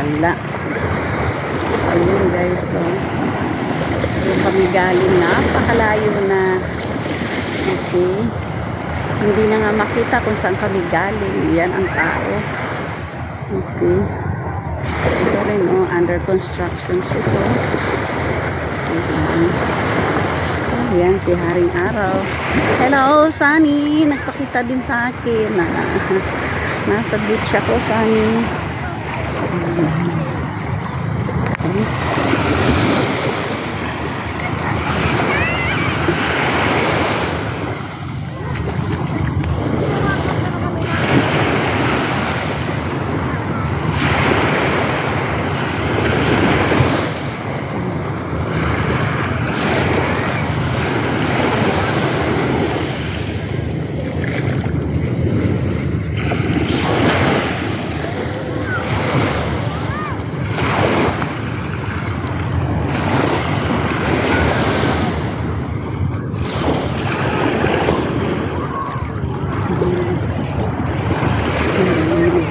wala. Ayun guys, so doon kami galing, napakalayo na. Okay, hindi na nga makita kung saan kami galing. Yan ang tao. Okay, ito rin under construction ito. Ayan, si Haring Araw. Hello, Sunny. Nagpakita din sa akin na nasa beach ako, Sunny.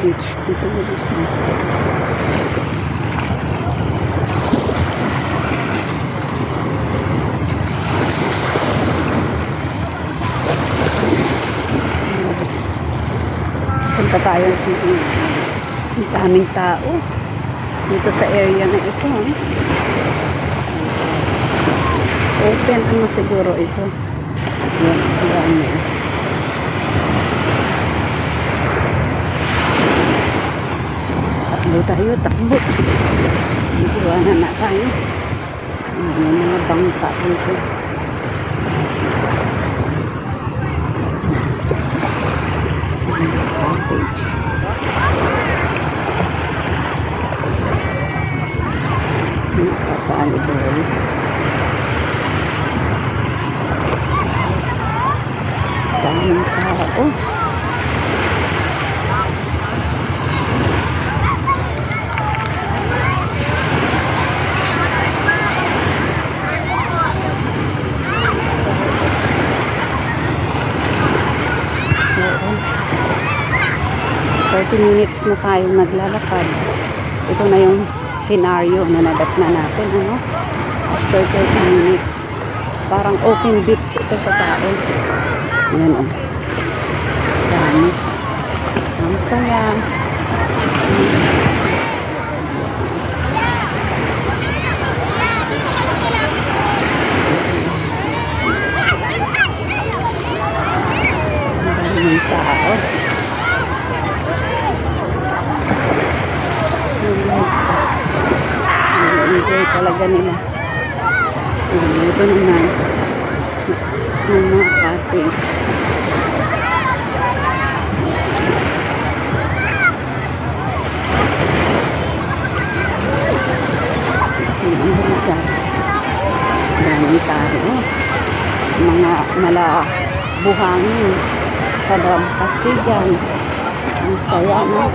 Beach dito siya. Punta tayo sa daming tao dito sa area na ito. Open ano siguro ito. Yan, dami. Takbo tayo, takbo. Iwanan na tayo. May mga bangka dito. Cottage. Nakapaalibol. Daming tao. 30 minutes na tayong naglalakad. Ito na yung scenario na nadatna natin, ano? After 30 minutes. Parang open beach ito sa tao. Ayan, oh. Dami. Ang saya. Ang daming tao. Enjoy talaga nila. Ito naman yung mga cottage. Kasi ang lugar dami tayo, mga malabuhangin sa Dampasigan. Ang saya, no?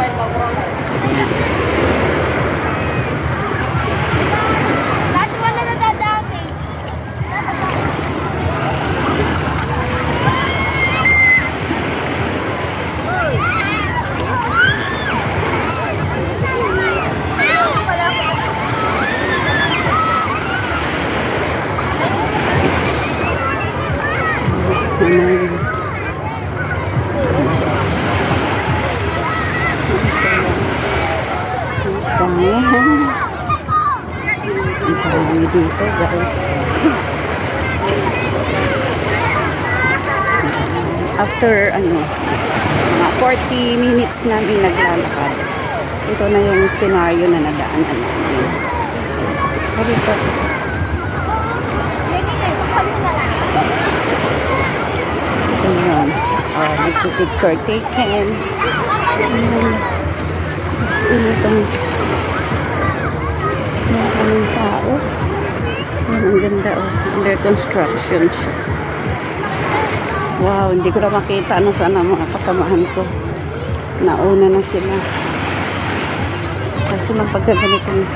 Ang dito guys. After mga 40 minutes namin naglalakad, ito na yung scenario na nadaanan namin. Ito yun. Nag-picture taken. Tapos itong maraming tao. Ang ganda, under construction siya. Wow, hindi ko na makita sana mga kasamahan ko. Nauna na sila. Kasi ng pagkaganitong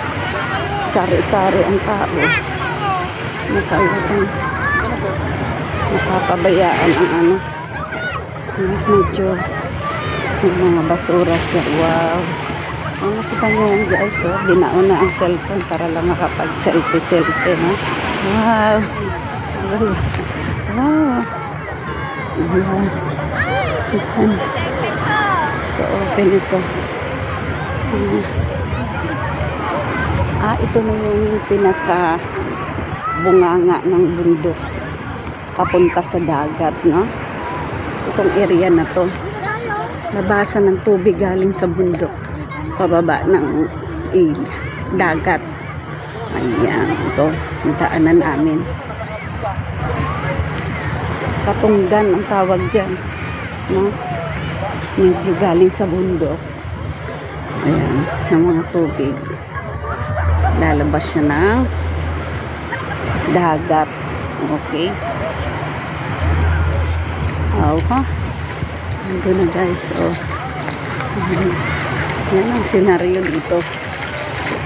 sari-sari ang tao, nakapabayaan ang medyo yung mga basura siya. Wow, Nakita nyo yan guys, oh. Binaon na ang cellphone para lang makapag-selfie, no? Wow! Wow! So, open ito. Ito na yung pinaka bunganga ng bundok papunta sa dagat, no? Itong area na to. Nabasa ng tubig galing sa bundok pababa ng dagat. Ayan, ito yung daanan namin. Katunggan ang tawag dyan, no? Medyo galing sa bundok. Ayan, ng mga tubig. Lalabas siya ng dagat. Okay. Ando na guys. Yan ang senaryo dito.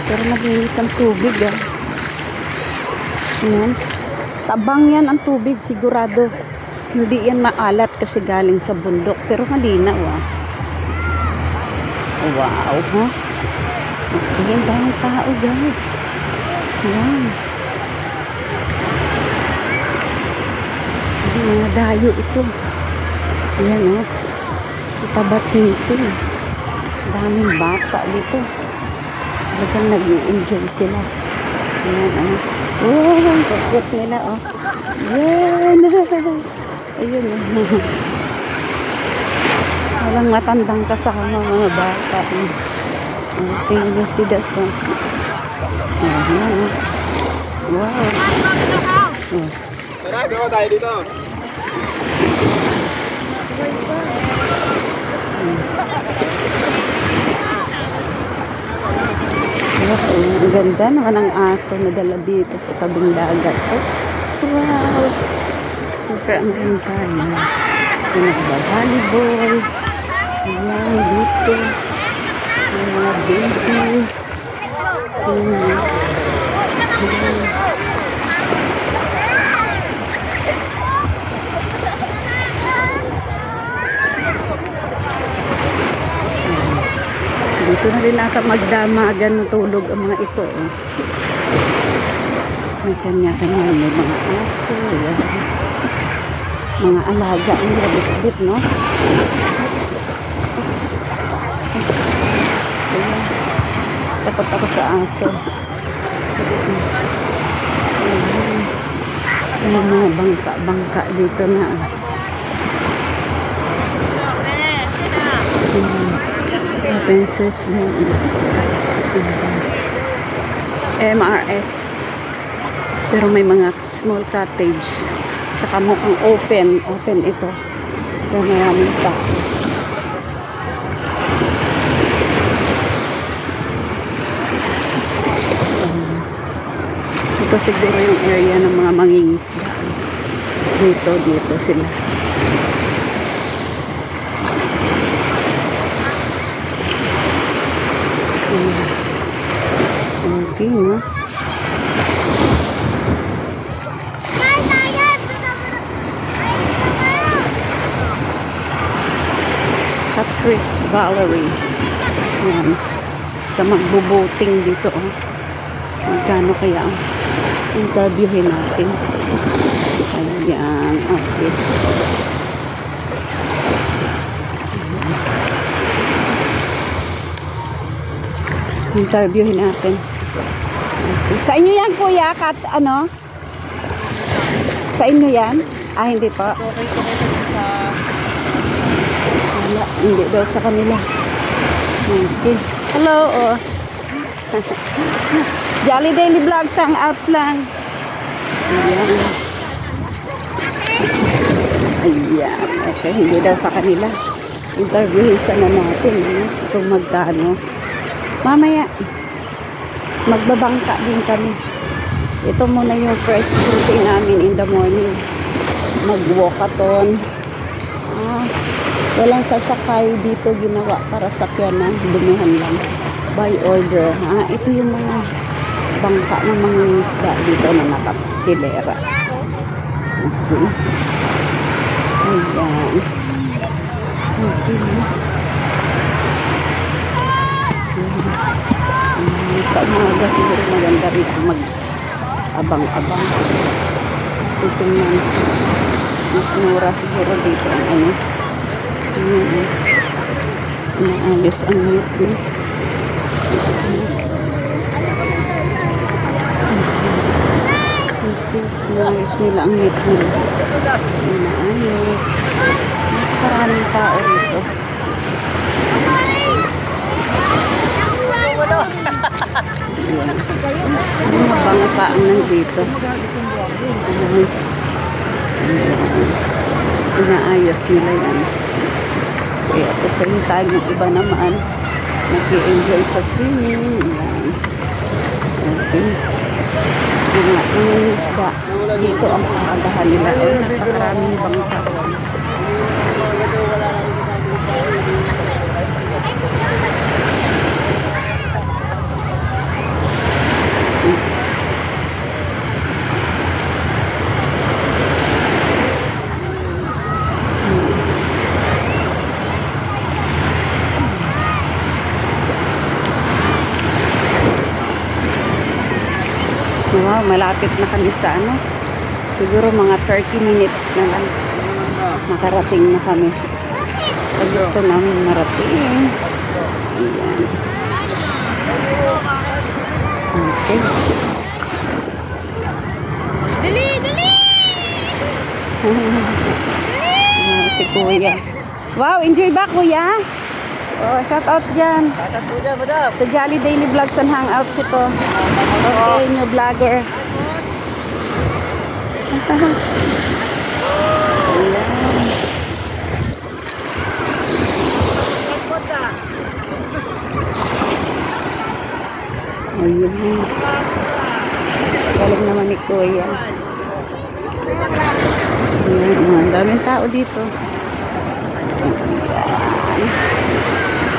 Pero naglinis ang tubig. Yan. Tabang yan ang tubig sigurado. Hindi yan maalat kasi galing sa bundok. Pero malinaw Wow, ha? Okay, ang daming tao guys. Yan. Mga dayo ito. Ayan sa Tabat Singsing. Daming bata dito. Talagang nag-i-enjoy sila. Ayan ang kakot nila Ayan. Ayun walang matandang kasama mga bata. Okay, you see this Ayan Wow. Tara, gawa tayo dito. Ang ganda naman ang aso na dala dito sa tabing dagat. Wow! Super ang ganda niya. Nagba-volleyball. Ayan, dito. Yung mga baby. Dito na rin ata magdamagan ng tulog ang mga ito. May kanya-kanya, may mga aso. Yan. Mga alaga ang labit-bit, no? Oops. Ayan. Takot ako sa aso. Ayan. May mga bangka dito na. Princess din. MRS. Pero may mga small cottage. Tsaka mukhang open ito. Pero maraming tao. Ito siguro yung area ng mga mangingisda. Dito sila. Okay, no? Catrice Gallery. Yan. Sa magbuboting dito, magkano kaya ang interviewin natin? Ayan, okay. Interviewin natin. Okay. Sa inyo yan, kuya? Sa inyo yan? Hindi pa. Okay sa Wala, hindi daw sa kanila. Okay. Hello, Jolly Daily Vlogs ang outs lang. Ayan. Okay, hindi daw sa kanila. Interviewin na natin kung magkano. Mamaya, magbabangka din kami. Ito muna yung first routine namin in the morning. Mag-walkathon. Walang sasakay dito ginawa para sakyanan. Dumihan lang. By order. Ito yung mga bangka ng mga isda dito na nakapilera. Ayan. Okay. sa umaga siguro maganda rito mag-abang-abang. Titingnan. Mas mura siguro dito ang ano. Inaayos ang meat niya. Kasi inaayos nila ang meat nila. Inaayos. Napakaraming tao rito. Ayan. Ang mga bangka ang nandito. Inaayos nila yan. Kaya at the same time, yung iba naman nag-i-enjoy sa swimming. Ayan. Okay. Yung isda. Dito ang pakagahan nila. Napakaraming bangka. Wow, malapit na kami sa ano. Siguro mga 30 minutes na lang. Nakarating na kami. Sa gusto namin marating. Ayan. Okay. Dali, dali! Si Kuya. Wow, enjoy ba Kuya? Oh, shout out dyan. Sa Jolly Daily Vlogs and Hangouts ito. Okay, new vlogger. Ayan. Ayun. Galing naman ni Kuya. Ayan, ang daming tao dito.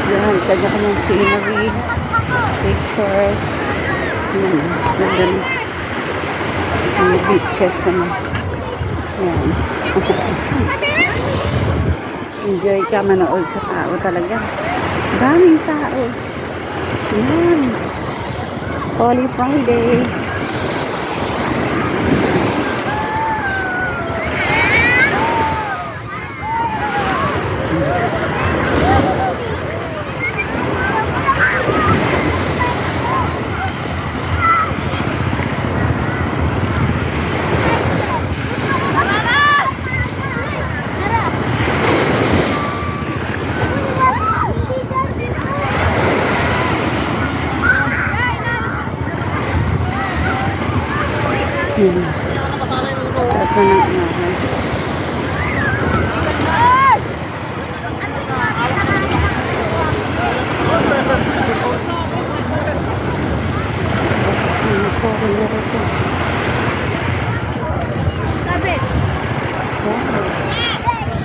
Yan, kanya-kanyang scenery, pictures, yan, mga beaches, ano. Yan. Enjoy ka manood sa tao talaga. Daming tao. Yan. Holy Friday. Yan. Taas na ng umahan. Foreigner ito.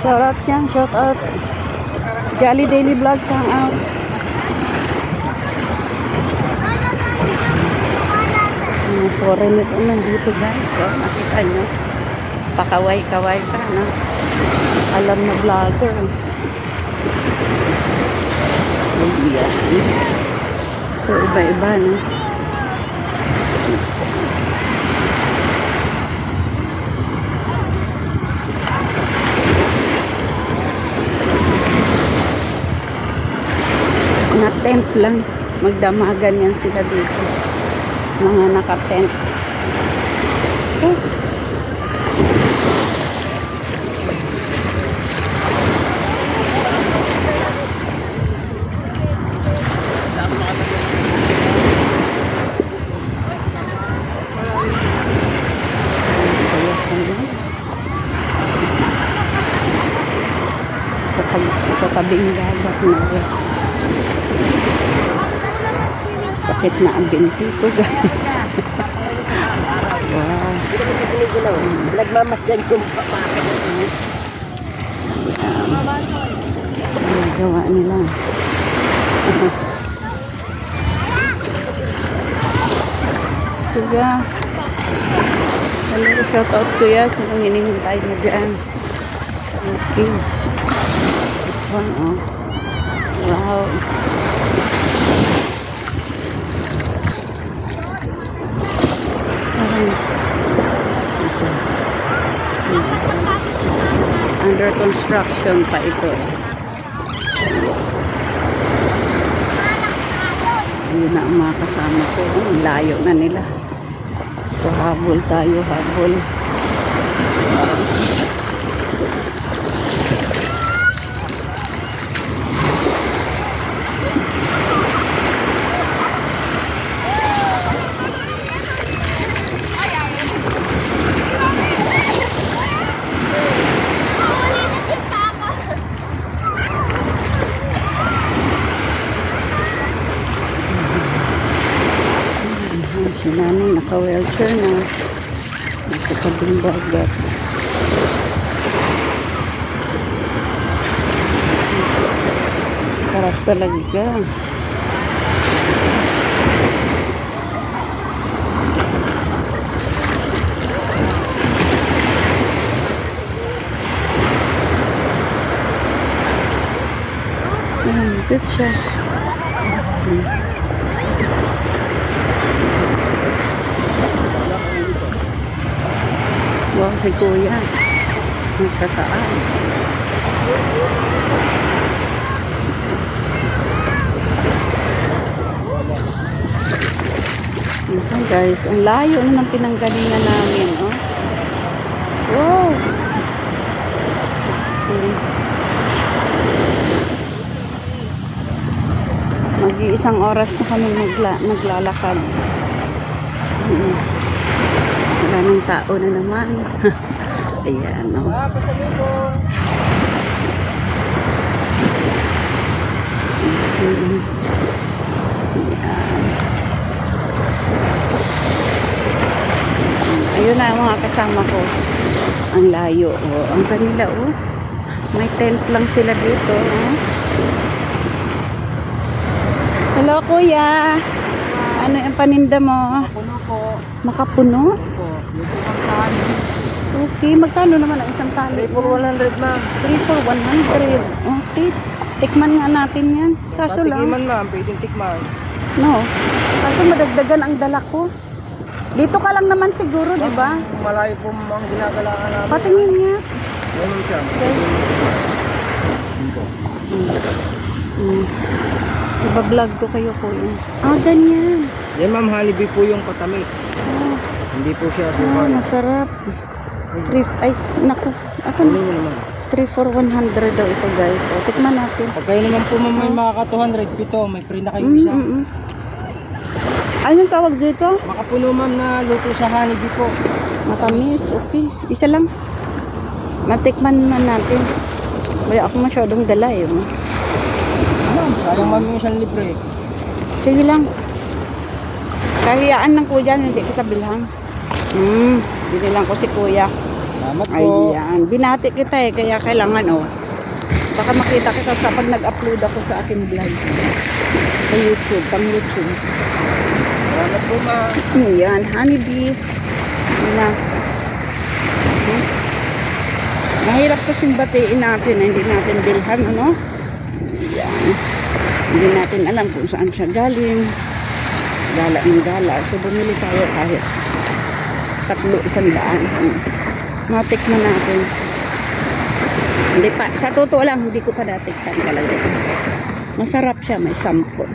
Shout out yan, shout out. Jolly Daily Vlogs Hangouts. Foreigner ito nandito guys. So, nakita nyo. Pakaway-kaway pa, no? Alam na vlogger. Ayan. So, iba-iba, no? Na-tent lang. Magdamagan yan sila dito. Mga naka-tent. Okay. Sa tabing dagat na rin. Sakit na ang binti ko guys. Wow. Nagmamasdan kong Gawa nila. Kuya. Hello, shout out kuya sa mga hinihintay mo dyan. Okay. This one, oh. Wow. construction pa ito. Ayun na ang mga kasama ko. Ang layo na nila. So habol tayo, habol. Si nanay naka-wheelchair na. Nasa tabing bagat. Sarap talaga. Good siya. Wow, si Kuya. Sa taas. Okay guys, ang layo na ng pinanggalingan namin. Oh. Wow! Mag-iisang oras na kami naglalakad. Wala ng tao na naman. Ayan, no. Ayan. Ayun na mga kasama ko. Ang layo. Oh. Ang kanila, oh. May tent lang sila dito. Oh. Hello, Kuya. Ano yung paninda mo? Makapuno po. Makapuno? Po. Dito ang tali. Okay, magkano naman ang isang tali? 3 for 100 ma'am. 3 for 100. Okay. Tikman nga natin yan. Kaso lang. Patikiman ma'am, pwedeng tikman. No. Kaso madagdagan ang dala ko. Dito ka lang naman siguro, di ba? Malayo po ang ginagalaan namin. Patingin nga. Ganun siya. Guys. Dito. Iba-vlog ko kayo po yun. Ah, ganyan. Yan ma'am, Jollibee po yung katamis. Oh, Hindi po siya oh suman. masarap. 3, ay, naku. Ako Ano mo naman? 3 for 100 daw ito guys. O, tikman natin. Pag kayo naman po ma'am may makaka 200 pito, may free na kayong isa. Anong tawag dito? Makapuno ma'am na luto sa Jollibee po. Matamis. Okay. Isa lang. Matikman man natin. Wala ako masyadong dala eh. Ma'am, sayang ma'am yung isang libre. Sige lang. Kahiyaan ng kuya, hindi kita bilhan. Binilang ko si kuya. Salamat po. Ayan. Binati kita eh, kaya kailangan oh. Baka makita kita sa pag nag-upload ako sa aking vlog. Sa YouTube, pang YouTube. Salamat po ma'am. Ayan, honeybee. Ayan na. Mahirap kasing batiin natin, hindi natin bilhan, ano? Ayan. Hindi natin alam kung saan siya galing. Gala ng gala. So, bumili tayo kahit 300. Matikman natin. Hindi pa. Sa totoo lang, hindi ko pa natikman talaga. Masarap siya. May sampo.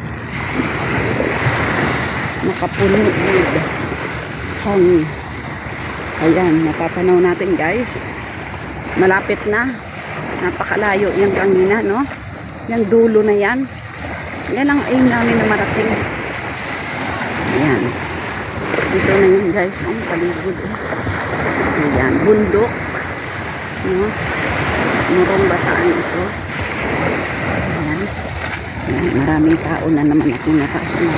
Makapuno with honey. Ayan. Napapanaw natin guys. Malapit na. Napakalayo yung kanina, no? Yan, dulo na yan. Yan ang aim namin na marating. Ayan. Dito na yun guys. Ang paligid. Ayan. Bundok. No? Murong bataan ito. Ayan. Ayan. Maraming tao na naman akong nakasama.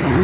Ayan.